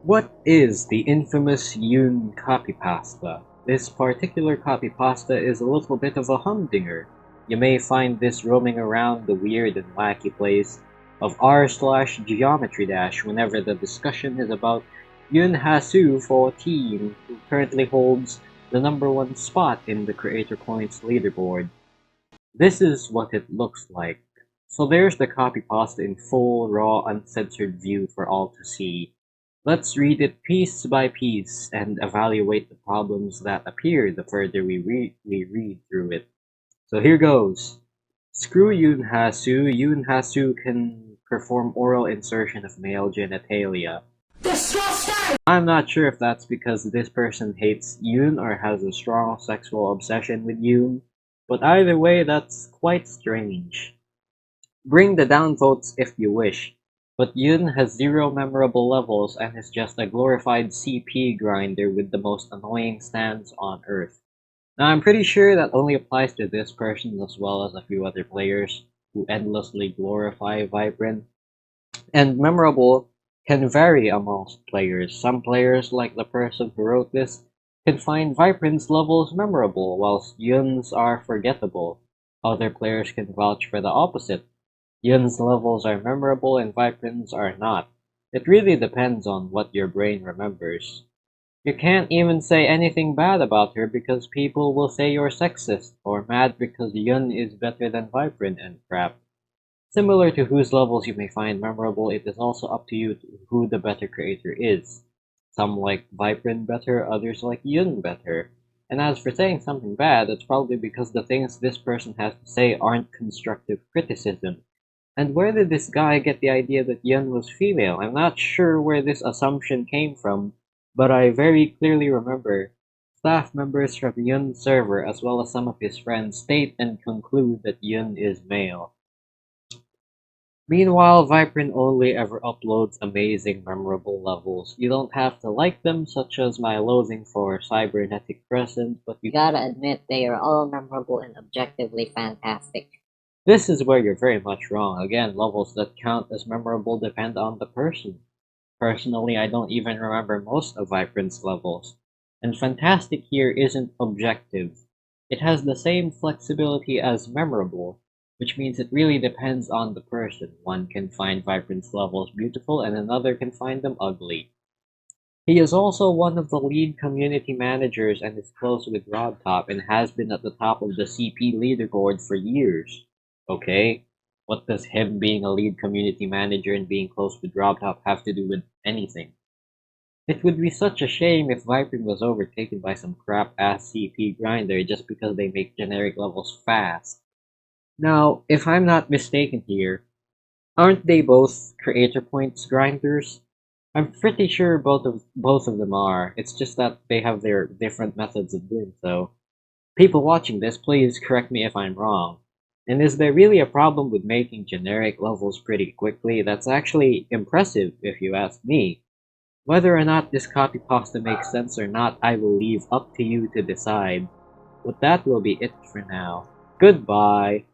What is the infamous Yoon copypasta? This particular copypasta is a little bit of a humdinger. You may find this roaming around the weird and wacky place of r/geometry dash whenever the discussion is about Yoon Hasu for team, who currently holds the #1 spot in the Creator Points leaderboard. This is what it looks like. So there's the copypasta in full, raw, uncensored view for all to see. Let's read it piece by piece and evaluate the problems that appear the further we read through it. So here goes. Screw Yoon Hasu. Yoon Hasu can perform oral insertion of male genitalia. Disgusting! I'm not sure if that's because this person hates Yoon or has a strong sexual obsession with Yoon, but either way, that's quite strange. Bring the downvotes if you wish, but Yoon has 0 memorable levels and is just a glorified CP grinder with the most annoying stands on earth. Now I'm pretty sure that only applies to this person as well as a few other players who endlessly glorify Vibrant. And memorable can vary amongst players. Some players, like the person who wrote this, can find Vibrant's levels memorable, whilst Yoon's are forgettable. Other players can vouch for the opposite. Yoon's levels are memorable and Vibrant's are not. It really depends on what your brain remembers. You can't even say anything bad about her because people will say you're sexist, or mad because Yoon is better than Vibrant and crap. Similar to whose levels you may find memorable, it is also up to you who the better creator is. Some like Vibrant better, others like Yoon better. And as for saying something bad, it's probably because the things this person has to say aren't constructive criticism. And where did this guy get the idea that Yoon was female? I'm not sure where this assumption came from, but I very clearly remember staff members from Yoon's server as well as some of his friends state and conclude that Yoon is male. Meanwhile, Vibrant only ever uploads amazing memorable levels. You don't have to like them, such as my loathing for Cybernetic Crescent, but you gotta admit they are all memorable and objectively fantastic. This is where you're very much wrong. Again, levels that count as memorable depend on the person. Personally, I don't even remember most of Vibrant's levels. And fantastic here isn't objective. It has the same flexibility as memorable, which means it really depends on the person. One can find Vibrant's levels beautiful and another can find them ugly. He is also one of the lead community managers and is close with RodTop and has been at the top of the CP leaderboard for years. Okay, what does him being a lead community manager and being close with RodTop have to do with anything? It would be such a shame if Vibrant was overtaken by some crap-ass CP grinder just because they make generic levels fast. Now, if I'm not mistaken here, aren't they both Creator Points grinders? I'm pretty sure both of them are. It's just that they have their different methods of doing so. People watching this, please correct me if I'm wrong. And is there really a problem with making generic levels pretty quickly? That's actually impressive if you ask me. Whether or not this copypasta makes sense or not, I will leave up to you to decide. But that will be it for now. Goodbye!